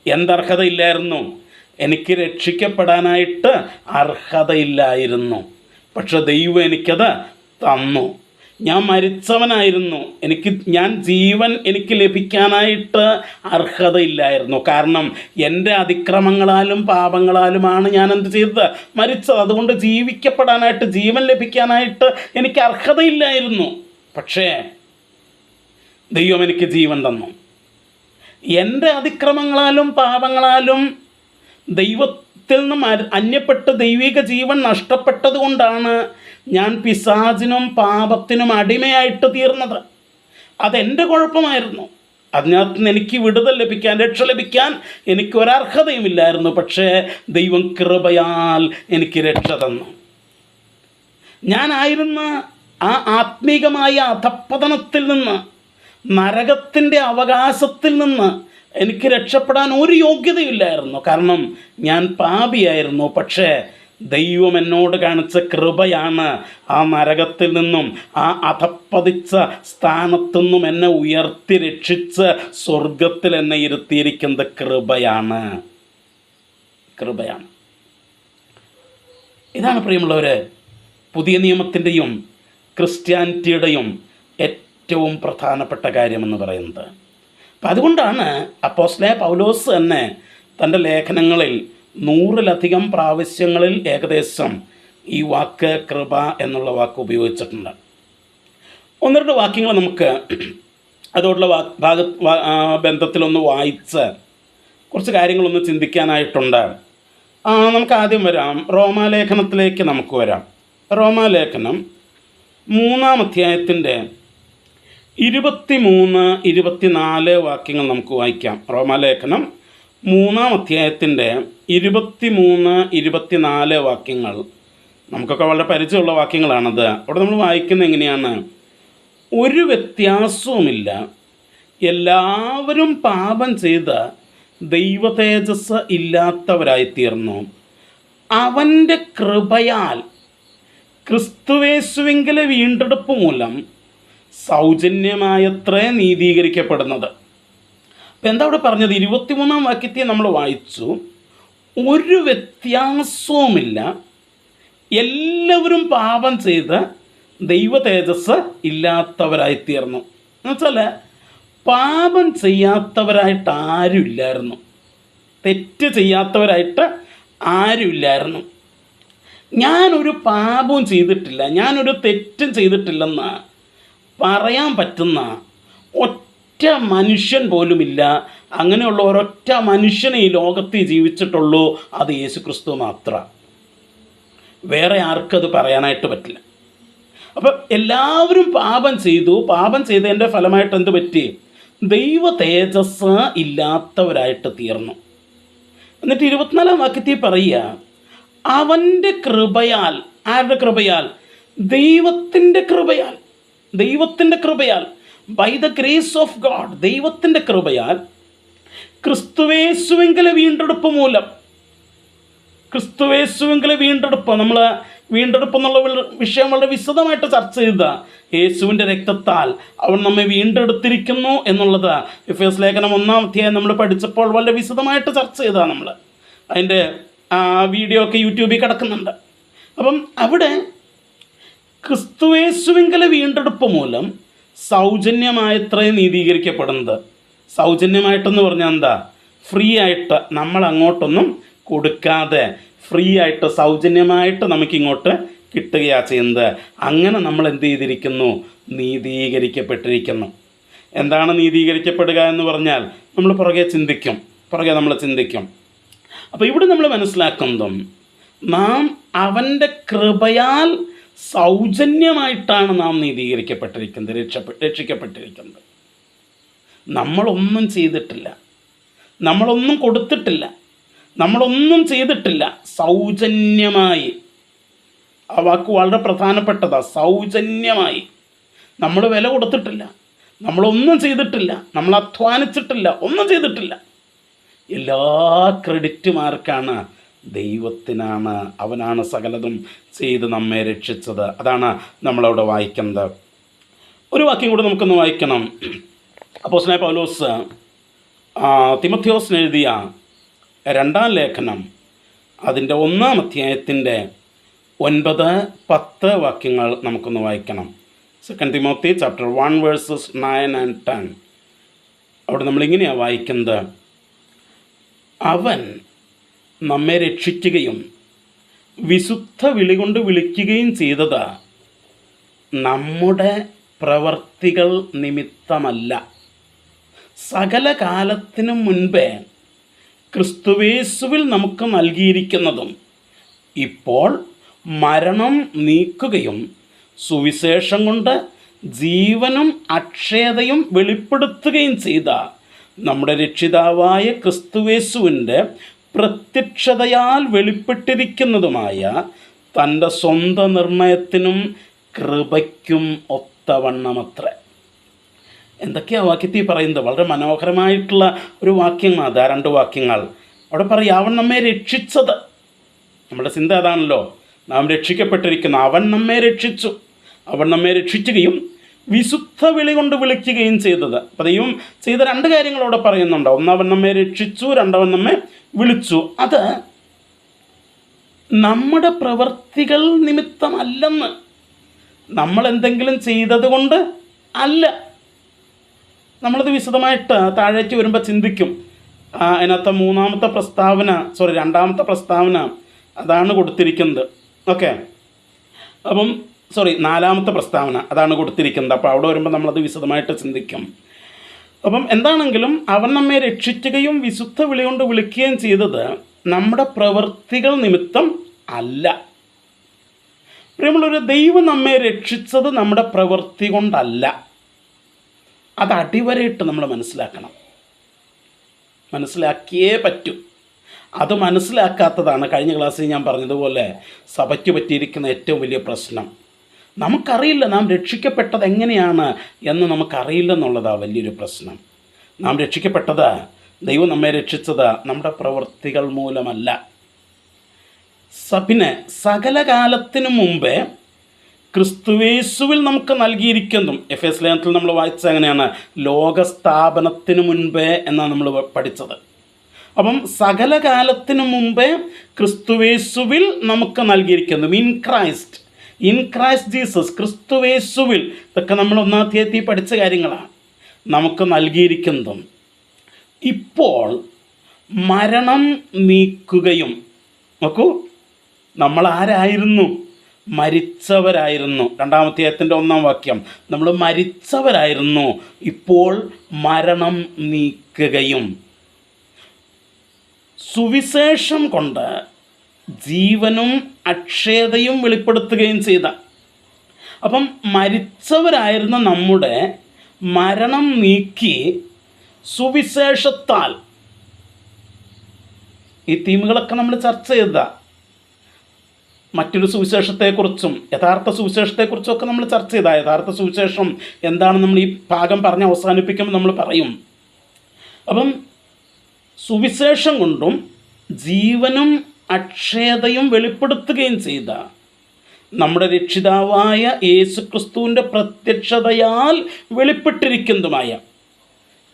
A: എന്തർഹതയില്ലായിരുന്നു? എനിക്ക് രക്ഷിക്കപ്പെടാനായിട്ട് അർഹതയില്ലായിരുന്നു, പക്ഷെ ദൈവം എനിക്കത് തന്നു. ഞാൻ മരിച്ചവനായിരുന്നു, ജീവൻ എനിക്ക് ലഭിക്കാനായിട്ട് അർഹതയില്ലായിരുന്നു. കാരണം എൻ്റെ അതിക്രമങ്ങളാലും പാപങ്ങളാലുമാണ് ഞാൻ എന്ത് ചെയ്തത്? മരിച്ചത്. അതുകൊണ്ട് ജീവിക്കപ്പെടാനായിട്ട്, ജീവൻ ലഭിക്കാനായിട്ട് എനിക്ക് അർഹതയില്ലായിരുന്നു. പക്ഷേ ദൈവം എനിക്ക് ജീവൻ തന്നു. എൻ്റെ അതിക്രമങ്ങളാലും പാപങ്ങളാലും ദൈവത്തിൽ നിന്നും അന്യപ്പെട്ട് ദൈവിക ജീവൻ നഷ്ടപ്പെട്ടത് കൊണ്ടാണ് ഞാൻ പിശാചിനും പാപത്തിനും അടിമയായിട്ട് തീർന്നത്. അതെൻ്റെ കുഴപ്പമായിരുന്നു. അതിനകത്ത് നിന്ന് എനിക്ക് വിടുതൽ ലഭിക്കാൻ, രക്ഷ ലഭിക്കാൻ എനിക്കൊരർഹതയുമില്ലായിരുന്നു. പക്ഷേ ദൈവം കൃപയാൽ എനിക്ക് രക്ഷ തന്നു. ഞാനായിരുന്ന ആ ആത്മീകമായ അധപ്പതനത്തിൽ നിന്ന്, നരകത്തിൻ്റെ അവകാശത്തിൽ നിന്ന് എനിക്ക് രക്ഷപ്പെടാൻ ഒരു യോഗ്യതയില്ലായിരുന്നു. കാരണം ഞാൻ പാപിയായിരുന്നു. പക്ഷേ ദൈവം എന്നോട് കാണിച്ച കൃപയാണ് ആ നരകത്തിൽ നിന്നും, ആ അധപ്പതിച്ച സ്ഥാനത്തുനിന്നും എന്നെ ഉയർത്തി രക്ഷിച്ച് സ്വർഗത്തിൽ എന്നെ ഇരുത്തിയിരിക്കുന്നത് കൃപയാണ്. കൃപയാണ്. ഇതാണ് പ്രിയമുള്ളവരെ പുതിയ നിയമത്തിൻ്റെയും ക്രിസ്ത്യാനിറ്റിയുടെയും ഏറ്റവും പ്രധാനപ്പെട്ട കാര്യമെന്ന് പറയുന്നത്. അപ്പം അതുകൊണ്ടാണ് അപ്പോസ്തലനായ പൗലോസ് തന്നെ തൻ്റെ ലേഖനങ്ങളിൽ 100-ലധികം പ്രാവശ്യങ്ങളിൽ ഏകദേശം ഈ വാക്ക് കൃപ എന്നുള്ള വാക്ക് ഉപയോഗിച്ചിട്ടുണ്ട്. ഒന്ന് രണ്ട് വാക്യങ്ങൾ നമുക്ക് അതോടുള്ള ബന്ധത്തിലൊന്ന് വായിച്ച് കുറച്ച് കാര്യങ്ങളൊന്ന് ചിന്തിക്കാനായിട്ടുണ്ട്. നമുക്ക് ആദ്യം വരാം, റോമാലേഖനത്തിലേക്ക് നമുക്ക് വരാം. റോമാലേഖനം 3-ാം അധ്യായത്തിൻ്റെ 23-24 വാക്യങ്ങൾ നമുക്ക് വായിക്കാം. റോമാലേഖനം 3-ാം അധ്യായത്തിൻ്റെ 23-24 വാക്യങ്ങൾ നമുക്കൊക്കെ വളരെ പരിചയമുള്ള വാക്യങ്ങളാണത്. അവിടെ നമ്മൾ വായിക്കുന്നത് എങ്ങനെയാണ്? ഒരു വ്യത്യാസവുമില്ല, എല്ലാവരും പാപം ചെയ്ത് ദൈവ തേജസ് ഇല്ലാത്തവരായിത്തീർന്നു. അവൻ്റെ കൃപയാൽ ക്രിസ്തുയേശുവിങ്കലെ വീണ്ടെടുപ്പ് മൂലം സൗജന്യമായത്രേ നീതീകരിക്കപ്പെടുന്നത്. അപ്പം എന്താ അവിടെ പറഞ്ഞത്? 23-ാം വാക്യത്തെ നമ്മൾ വായിച്ചു. ഒരു വ്യത്യാസവുമില്ല, എല്ലാവരും പാപം ചെയ്ത് ദൈവ തേജസ് ഇല്ലാത്തവരായിത്തീർന്നു. എന്നുവെച്ചാൽ പാപം ചെയ്യാത്തവരായിട്ട് ആരുമില്ലായിരുന്നു, തെറ്റ് ചെയ്യാത്തവരായിട്ട് ആരുമില്ലായിരുന്നു. ഞാനൊരു പാപവും ചെയ്തിട്ടില്ല, ഞാനൊരു തെറ്റും ചെയ്തിട്ടില്ലെന്ന് പറയാൻ പറ്റുന്ന ഒറ്റ മനുഷ്യൻ പോലുമില്ല. അങ്ങനെയുള്ള ഒരൊറ്റ മനുഷ്യനെ ഈ ലോകത്തിൽ ജീവിച്ചിട്ടുള്ളൂ, അത് യേശുക്രിസ്തു മാത്രം. വേറെ ആർക്കത് പറയാനായിട്ട് പറ്റില്ല. അപ്പം എല്ലാവരും പാപം ചെയ്തു. പാപം ചെയ്തതിൻ്റെ ഫലമായിട്ട് എന്ത് പറ്റി? ദൈവ തേജസ് ഇല്ലാത്തവരായിട്ട് തീർന്നു. എന്നിട്ട് 24-ാം വാക്യത്തിൽ പറയുക, അവൻ്റെ കൃപയാൽ. ആരുടെ കൃപയാൽ? ദൈവത്തിൻ്റെ കൃപയാൽ. ദൈവത്തിൻ്റെ കൃപയാൽ, by the grace of God, ദൈവത്തിൻ്റെ കൃപയാൽ ക്രിസ്തുയേശുവിങ്കലെ വീണ്ടെടുപ്പ് മൂലം. ക്രിസ്തുയേശുവിങ്കലെ വീണ്ടെടുപ്പ്, നമ്മൾ വീണ്ടെടുപ്പ് എന്നുള്ള വിഷയം വളരെ വിശദമായിട്ട് ചർച്ച ചെയ്ത യേശുവിൻ്റെ രക്തത്താൽ അവൻ നമ്മെ വീണ്ടെടുത്തിരിക്കുന്നു എന്നുള്ളത് എഫേസ്യ ലേഖനം 1-ാം അധ്യായം നമ്മൾ പഠിച്ചപ്പോൾ വളരെ വിശദമായിട്ട് ചർച്ച ചെയ്തതാണ്. നമ്മൾ അതിൻ്റെ വീഡിയോ ഒക്കെ യൂട്യൂബിൽ കിടക്കുന്നുണ്ട്. അപ്പം അവിടെ ക്രിസ്തുയേശുവിങ്കലെ വീണ്ടെടുപ്പ് മൂലം സൗജന്യമായത്രേ നീതീകരിക്കപ്പെടുന്നത്. സൗജന്യമായിട്ടെന്ന് പറഞ്ഞാൽ എന്താ? ഫ്രീ ആയിട്ട്, നമ്മൾ അങ്ങോട്ടൊന്നും കൊടുക്കാതെ ഫ്രീ ആയിട്ട് സൗജന്യമായിട്ട് നമുക്കിങ്ങോട്ട് കിട്ടുകയാണ് ചെയ്യുന്നത്. അങ്ങനെ നമ്മൾ എന്ത് ചെയ്തിരിക്കുന്നു? നീതീകരിക്കപ്പെട്ടിരിക്കുന്നു. എന്താണ് നീതീകരിക്കപ്പെടുക എന്ന് പറഞ്ഞാൽ നമ്മൾ പുറകെ നമ്മൾ ചിന്തിക്കും. അപ്പോൾ ഇവിടെ നമ്മൾ മനസ്സിലാക്കുന്നതും, നാം അവൻ്റെ കൃപയാൽ സൗജന്യമായിട്ടാണ് നാം നീതീകരിക്കപ്പെട്ടിരിക്കുന്നത്, രക്ഷിക്കപ്പെട്ടിരിക്കുന്നത്. നമ്മളൊന്നും ചെയ്തിട്ടില്ല, നമ്മളൊന്നും കൊടുത്തിട്ടില്ല, നമ്മളൊന്നും ചെയ്തിട്ടില്ല. സൗജന്യമായി, ആ വാക്ക് വളരെ പ്രധാനപ്പെട്ടതാണ്. സൗജന്യമായി. നമ്മൾ വില കൊടുത്തിട്ടില്ല, നമ്മളൊന്നും ചെയ്തിട്ടില്ല, നമ്മൾ അധ്വാനിച്ചിട്ടില്ല, ഒന്നും ചെയ്തിട്ടില്ല. എല്ലാ ക്രെഡിറ്റും ആർക്കാണ്? ദൈവത്തിനാണ്. അവനാണ് സകലതും ചെയ്ത് നമ്മെ രക്ഷിച്ചത്. അതാണ് നമ്മളവിടെ വായിക്കുന്നത്. ഒരു വാക്യം കൂടെ നമുക്കൊന്ന് വായിക്കണം. അപ്പോസ്തലനായ പൗലോസ് തിമോഥെയോസിന് എഴുതിയ 2-ാം ലേഖനം അതിൻ്റെ 1-ാം അധ്യായത്തിൻ്റെ 9-10 വാക്യങ്ങൾ നമുക്കൊന്ന് വായിക്കണം. 2 തിമോത്തി ചാപ്റ്റർ 1 വേഴ്സസ് 9 and 10. അവിടെ നമ്മളിങ്ങനെയാണ് വായിക്കുന്നത്: അവൻ നമ്മെ രക്ഷിക്കുകയും വിശുദ്ധ വിളി കൊണ്ട് വിളിക്കുകയും ചെയ്തത് നമ്മുടെ പ്രവർത്തികൾ നിമിത്തമല്ല, സകല കാലത്തിനും മുൻപേ ക്രിസ്തുയേശുവിൽ നമുക്ക് നൽകിയിരിക്കുന്നതും ഇപ്പോൾ മരണം നീക്കുകയും സുവിശേഷം കൊണ്ട് ജീവനും അക്ഷയതയും വെളിപ്പെടുത്തുകയും ചെയ്ത നമ്മുടെ രക്ഷിതാവായ ക്രിസ്തുയേശുവിൻ്റെ പ്രത്യക്ഷതയാൽ വെളിപ്പെട്ടിരിക്കുന്നതുമായ തൻ്റെ സ്വന്തം നിർണയത്തിനും കൃപയ്ക്കും ഒത്തവണ്ണമത്രേ. എന്തൊക്കെയാണ് വാക്യത്തിൽ പറയുന്നത്? വളരെ മനോഹരമായിട്ടുള്ള ഒരു വാക്യമാണ് അത്. 2 വാക്യങ്ങൾ അവിടെ പറയുക, അവൻ നമ്മെ രക്ഷിച്ചത്. നമ്മുടെ ചിന്ത അതാണല്ലോ, നാം രക്ഷിക്കപ്പെട്ടിരിക്കുന്നു. അവൻ നമ്മെ രക്ഷിച്ചു, അവൻ നമ്മെ രക്ഷിക്കുകയും വിശുദ്ധ വിളി കൊണ്ട് വിളിക്കുകയും ചെയ്തത്. അപ്പം ദൈവം ചെയ്ത 2 കാര്യങ്ങൾ അവിടെ പറയുന്നുണ്ട്. ഒന്ന്, അവൻ നമ്മെ രക്ഷിച്ചു, 2, അവൻ നമ്മെ വിളിച്ചു. അത് നമ്മുടെ പ്രവർത്തികൾ നിമിത്തമല്ലെന്ന്, നമ്മൾ എന്തെങ്കിലും ചെയ്തത് കൊണ്ട് അല്ല. നമ്മളത് വിശദമായിട്ട് താഴേക്ക് വരുമ്പോൾ ചിന്തിക്കും. അതിനകത്ത് 2-ാമത്തെ പ്രസ്താവന അതാണ് കൊടുത്തിരിക്കുന്നത്. ഓക്കെ, അപ്പം നാലാമത്തെ പ്രസ്താവന അതാണ് കൊടുത്തിരിക്കുന്നത്. അപ്പോൾ അവിടെ വരുമ്പോൾ നമ്മളത് വിശദമായിട്ട് ചിന്തിക്കും. അപ്പം എന്താണെങ്കിലും അവൻ നമ്മെ രക്ഷിക്കുകയും വിശുദ്ധ വിളി കൊണ്ട് വിളിക്കുകയും ചെയ്തത് നമ്മുടെ പ്രവൃത്തികൾ നിമിത്തം അല്ല. പ്രിയമുള്ളൊരു, ദൈവം നമ്മെ രക്ഷിച്ചത് നമ്മുടെ പ്രവൃത്തി കൊണ്ടല്ല. അത് അടിവരയിട്ട് നമ്മൾ മനസ്സിലാക്കിയേ പറ്റൂ. അത് മനസ്സിലാക്കാത്തതാണ് കഴിഞ്ഞ ക്ലാസ്സിൽ ഞാൻ പറഞ്ഞതുപോലെ സഭയ്ക്ക് പറ്റിയിരിക്കുന്ന ഏറ്റവും വലിയ പ്രശ്നം. നമുക്കറിയില്ല നാം രക്ഷിക്കപ്പെട്ടത് എങ്ങനെയാണ് എന്ന് നമുക്കറിയില്ലെന്നുള്ളതാണ് വലിയൊരു പ്രശ്നം. നാം രക്ഷിക്കപ്പെട്ടത്, ദൈവം നമ്മെ രക്ഷിച്ചത് നമ്മുടെ പ്രവൃത്തികൾ മൂലമല്ല. പിന്നെ സകല കാലത്തിനു മുമ്പേ ക്രിസ്തുയേശുവിൽ നമുക്ക് നൽകിയിരിക്കുന്നതും, എഫേസ് ലേഖനത്തിൽ നമ്മൾ വായിച്ചത് എങ്ങനെയാണ്? ലോകസ്ഥാപനത്തിനു മുൻപേ എന്നാണ് നമ്മൾ പഠിച്ചത്. അപ്പം സകല കാലത്തിനു മുമ്പേ ക്രിസ്തുയേശുവിൽ നമുക്ക് നൽകിയിരിക്കുന്നതും, ഇൻ ക്രൈസ്റ്റ് ജീസസ്, ക്രിസ്തുയേശുവിൽ, ഇതൊക്കെ നമ്മൾ ഒന്നാം അധ്യായത്തിൽ പഠിച്ച കാര്യങ്ങളാണ്, നമുക്ക് നൽകിയിരിക്കുന്നതും ഇപ്പോൾ മരണം നീക്കുകയും. നോക്കൂ, നമ്മൾ ആരായിരുന്നു? മരിച്ചവരായിരുന്നു. 2-ാം അധ്യായത്തിൻ്റെ 1-ാം വാക്യം, നമ്മൾ മരിച്ചവരായിരുന്നു, ഇപ്പോൾ മരണം നീക്കുകയും സുവിശേഷം കൊണ്ട് ജീവനും അക്ഷയതയും വെളിപ്പെടുത്തുകയും ചെയ്ത. അപ്പം മരിച്ചവരായിരുന്ന നമ്മുടെ മരണം നീക്കി സുവിശേഷത്താൽ, ഈ തീമുകളൊക്കെ നമ്മൾ ചർച്ച ചെയ്ത മറ്റൊരു സുവിശേഷത്തെക്കുറിച്ചും യഥാർത്ഥ സുവിശേഷത്തെക്കുറിച്ചും ഒക്കെ നമ്മൾ ചർച്ച ചെയ്ത. യഥാർത്ഥ സുവിശേഷം എന്താണ് നമ്മൾ ഈ ഭാഗം പറഞ്ഞ് അവസാനിപ്പിക്കുമ്പോൾ നമ്മൾ പറയും. അപ്പം സുവിശേഷം കൊണ്ടും ജീവനും അക്ഷയതയും വെളിപ്പെടുത്തുകയും ചെയ്ത നമ്മുടെ രക്ഷിതാവായ യേശുക്രിസ്തുവിൻ്റെ പ്രത്യക്ഷതയാൽ വെളിപ്പെട്ടിരിക്കുന്നതുമായ.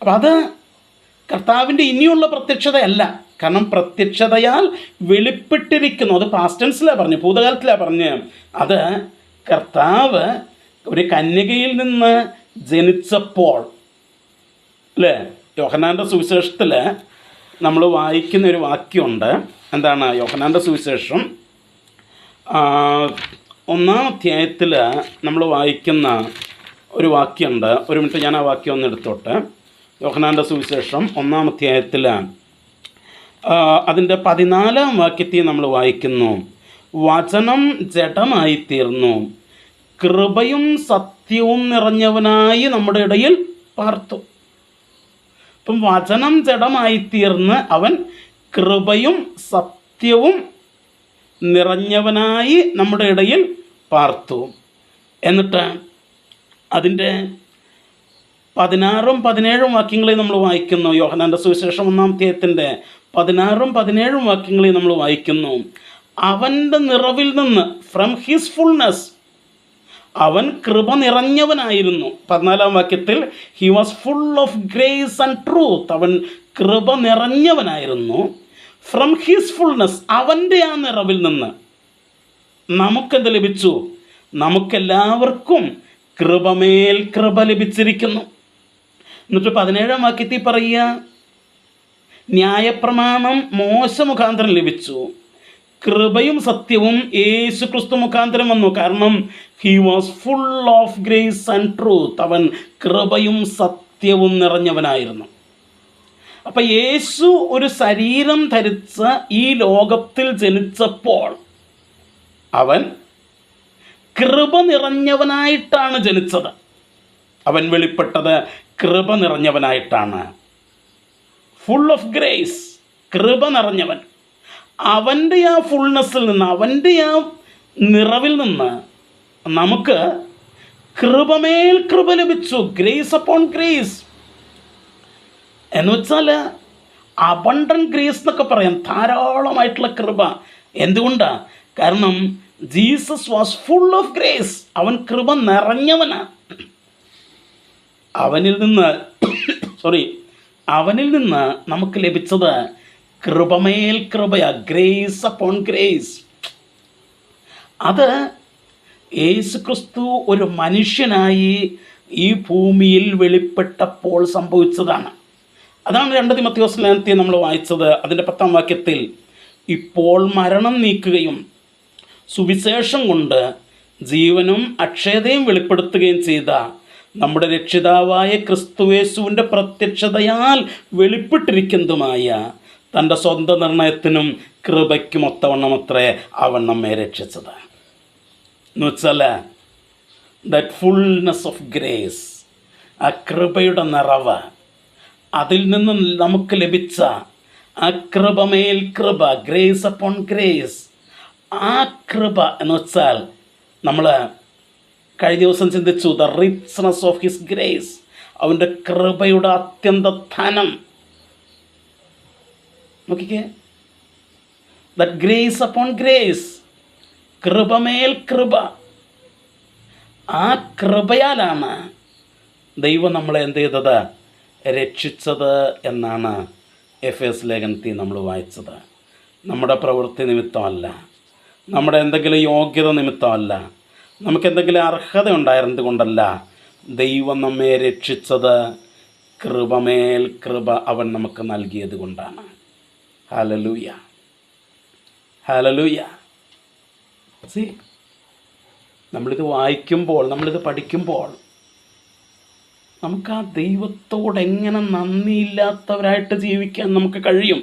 A: അപ്പം അത് കർത്താവിൻ്റെ ഇനിയുള്ള പ്രത്യക്ഷതയല്ല. കാരണം പ്രത്യക്ഷതയാൽ വെളിപ്പെട്ടിരിക്കുന്നു, അത് പാസ്റ്റ് ടെൻസിലാണ് പറഞ്ഞ്, ഭൂതകാലത്തിലാണ് പറഞ്ഞ്. അത് കർത്താവ് ഒരു കന്യകയിൽ നിന്ന് ജനിച്ചപ്പോൾ, അല്ലേ? യോഹന്നാൻ്റെ സുവിശേഷത്തിൽ നമ്മൾ വായിക്കുന്ന ഒരു വാക്യമുണ്ട്. എന്താണ്? യോഹന്നാൻ്റെ സുവിശേഷം 1-ാം അധ്യായത്തിൽ നമ്മൾ വായിക്കുന്ന ഒരു വാക്യമുണ്ട്. ഒരു മിനിറ്റ്, ഞാൻ ആ വാക്യം ഒന്ന് എടുത്തോട്ടെ. യോഹന്നാൻ്റെ സുവിശേഷം 1-ാം അധ്യായത്തിൽ അതിൻ്റെ 14-ാം വാക്യത്തിൽ നമ്മൾ വായിക്കുന്നു, വചനം ജഡമായിത്തീർന്നു, കൃപയും സത്യവും നിറഞ്ഞവനായി നമ്മുടെ ഇടയിൽ പാർത്തു. അപ്പം വചനം ജഡമായിത്തീർന്ന് അവൻ കൃപയും സത്യവും നിറഞ്ഞവനായി നമ്മുടെ ഇടയിൽ പാർത്തു. എന്നിട്ട് അതിൻ്റെ 16-ഉം 17-ഉം വാക്യങ്ങളിൽ നമ്മൾ വായിക്കുന്നു. യോഹന്നാൻ്റെ സുവിശേഷം 1-ാം അധ്യായത്തിൻ്റെ 16-ഉം 17-ഉം വാക്യങ്ങളിൽ നമ്മൾ വായിക്കുന്നു, അവൻ്റെ നിറവിൽ നിന്ന്, ഫ്രം ഹിസ് ഫുൾനെസ്, അവൻ കൃപ നിറഞ്ഞവനായിരുന്നു. 14-ാം വാക്യത്തിൽ he was full of grace and truth, അവൻ കൃപ നിറഞ്ഞവനായിരുന്നു. ഫ്രം ഹിസ് ഫുൾനെസ്, അവൻ്റെ ആ നിറവിൽ നിന്ന് നമുക്കെന്ത് ലഭിച്ചു? നമുക്കെല്ലാവർക്കും കൃപമേൽ കൃപ ലഭിച്ചിരിക്കുന്നു. എന്നിട്ട് 17-ാം വാക്യത്തിൽ പറയുക, ന്യായപ്രമാണം മോശ മുഖാന്തരം ലഭിച്ചു, കൃപയും സത്യവും യേശു ക്രിസ്തു മുഖാന്തരം വന്നു. കാരണം he was full of grace and truth, അവൻ കൃപയും സത്യവും നിറഞ്ഞവനായിരുന്നു. അപ്പം യേശു ഒരു ശരീരം ധരിച്ച് ഈ ലോകത്തിൽ ജനിച്ചപ്പോൾ അവൻ കൃപ നിറഞ്ഞവനായിട്ടാണ് ജനിച്ചത്. അവൻ വെളിപ്പെട്ടത് കൃപ നിറഞ്ഞവനായിട്ടാണ്. ഫുൾ ഓഫ് ഗ്രേസ്, കൃപ നിറഞ്ഞവൻ. അവൻ്റെ ആ ഫുൾനെസ്സിൽ നിന്ന്, അവൻ്റെ ആ നിറവിൽ നിന്ന് നമുക്ക് കൃപമേൽ കൃപ ലഭിച്ചു. ഗ്രേസ് അപ്പോൺ ഗ്രേസ് എന്ന് വെച്ചാൽ അബണ്ടന്റ് ഗ്രേസ് എന്നൊക്കെ പറയാം, ധാരാളമായിട്ടുള്ള കൃപ. എന്തുകൊണ്ടാണ്? കാരണം Jesus was full of grace, അവൻ കൃപ നിറഞ്ഞവനാണ്. അവനിൽ നിന്ന് നമുക്ക് ലഭിച്ചത് കൃപമേൽ കൃപയാ, ഗ്രേസ് അപ്പോൺ ഗ്രേസ്. അത് യേശുക്രിസ്തു ഒരു മനുഷ്യനായി ഈ ഭൂമിയിൽ വെളിപ്പെട്ടപ്പോൾ സംഭവിച്ചതാണ്. അതാണ് 2 തിമോഥെയോസ് ലേഖനത്തിൽ നമ്മൾ വായിച്ചത്. അതിൻ്റെ 10-ാം വാക്യത്തിൽ, ഇപ്പോൾ മരണം നീക്കുകയും സുവിശേഷം കൊണ്ട് ജീവനും അക്ഷയതയും വെളിപ്പെടുത്തുകയും ചെയ്ത നമ്മുടെ രക്ഷിതാവായ ക്രിസ്തുയേശുവിൻ്റെ പ്രത്യക്ഷതയാൽ വെളിപ്പെട്ടിരിക്കുന്നതുമായ തൻ്റെ സ്വന്തം നിർണയത്തിനും കൃപയ്ക്കും ഒത്തവണ്ണമത്രേ അവൻ നമ്മെ രക്ഷിച്ചത്. എന്ന് വെച്ചാൽ ദാറ്റ് ഫുൾനെസ് ഓഫ് ഗ്രേസ്, ആ കൃപയുടെ നിറവ്, അതിൽ നിന്ന് നമുക്ക് ലഭിച്ച ആ കൃപമേൽ കൃപ, ഗ്രേസ് അപ്പോൺ ഗ്രേസ്, ആ കൃപ എന്ന് വെച്ചാൽ നമ്മൾ കഴിഞ്ഞ ദിവസം ചിന്തിച്ചു, the richness of his grace, അവൻ്റെ കൃപയുടെ അത്യന്ത ധനം. നോക്കിക്കേ, ദാറ്റ് ഗ്രേസ് അപ്പോൺ ഗ്രേസ്, കൃപമേൽ കൃപ. ആ കൃപയാലാണ് ദൈവം നമ്മളെ എന്ത് ചെയ്തത്? രക്ഷിച്ചത് എന്നാണ് എഫേസ് ലേഖനത്തിൽ നമ്മൾ വായിച്ചത്. നമ്മുടെ പ്രവൃത്തി നിമിത്തമല്ല, നമ്മുടെ എന്തെങ്കിലും യോഗ്യത നിമിത്തമല്ല, നമുക്കെന്തെങ്കിലും അർഹത ഉണ്ടായിരുന്നത് കൊണ്ടല്ല. ദൈവം നമ്മെ രക്ഷിച്ചത് കൃപമേൽ കൃപ അവൻ നമുക്ക് നൽകിയത് കൊണ്ടാണ്. Hallelujah, hallelujah. സി, നമ്മളിത് വായിക്കുമ്പോൾ, നമ്മളിത് പഠിക്കുമ്പോൾ നമുക്ക് ആ ദൈവത്തോട് എങ്ങനെ നന്ദിയില്ലാത്തവരായിട്ട് ജീവിക്കാൻ നമുക്ക് കഴിയും.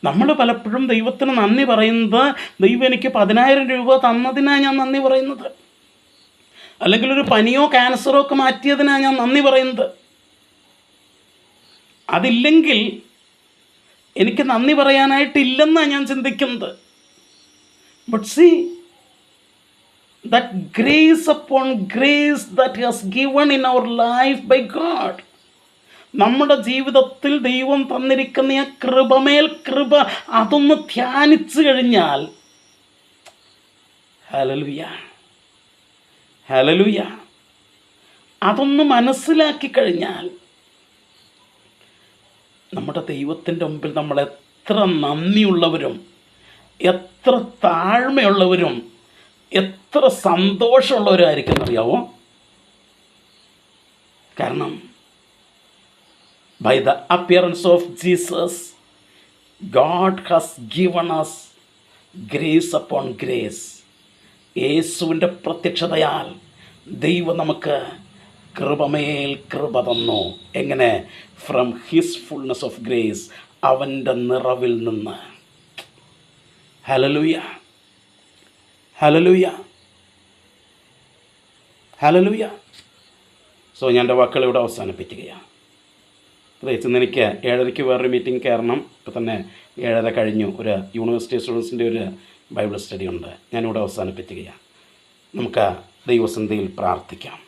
A: നമ്മൾ പലപ്പോഴും ദൈവത്തിന് നന്ദി പറയുന്നത്, ദൈവം എനിക്ക് 10,000 രൂപ തന്നതിനാണ് ഞാൻ നന്ദി പറയുന്നത്, അല്ലെങ്കിൽ ഒരു പനിയോ ക്യാൻസറോ ഒക്കെ മാറ്റിയതിനാണ് ഞാൻ നന്ദി പറയുന്നത്. അതില്ലെങ്കിൽ എനിക്ക് നന്ദി പറയാനായിട്ടില്ലെന്നാണ് ഞാൻ ചിന്തിക്കുന്നത്. But see, that grace upon grace that has given in our life by God, നമ്മുടെ ജീവിതത്തിൽ ദൈവം തന്നിരിക്കുന്ന ആ കൃപമേൽ കൃപ, അതൊന്ന് ധ്യാനിച്ചു കഴിഞ്ഞാൽ, ഹല്ലേലൂയ, ഹല്ലേലൂയ, അതൊന്ന് മനസ്സിലാക്കി കഴിഞ്ഞാൽ നമ്മുടെ ദൈവത്തിൻ്റെ മുമ്പിൽ നമ്മൾ എത്ര നന്ദിയുള്ളവരും എത്ര താഴ്മയുള്ളവരും എത്ര സന്തോഷമുള്ളവരായിരിക്കും എന്നറിയാവോ? കാരണം by the appearance of Jesus, God has given us grace upon grace. യേശുവിൻ്റെ പ്രത്യക്ഷതയാൽ ദൈവം നമുക്ക് കൃപമേൽ കൃപ തന്നു. എങ്ങനെ? From his fullness of grace, അവൻ്റെ നിറവിൽ നിന്ന്. Hallelujah, hallelujah, hallelujah. സോ ഞാൻ എൻ്റെ വാക്കുകൾ ഇവിടെ അവസാനിപ്പിക്കുകയാണ്. പ്രത്യേകിച്ച് എനിക്ക് 7:30 വേറൊരു മീറ്റിംഗ് കയറണം. ഇപ്പോൾ തന്നെ 7:30 കഴിഞ്ഞു. ഒരു യൂണിവേഴ്സിറ്റി സ്റ്റുഡൻസിൻ്റെ ഒരു ബൈബിൾ സ്റ്റഡി ഉണ്ട്. ഞാനിവിടെ അവസാനിപ്പിക്കുകയാണ്. നമുക്ക് ദൈവസന്നിധിയിൽ പ്രാർത്ഥിക്കാം.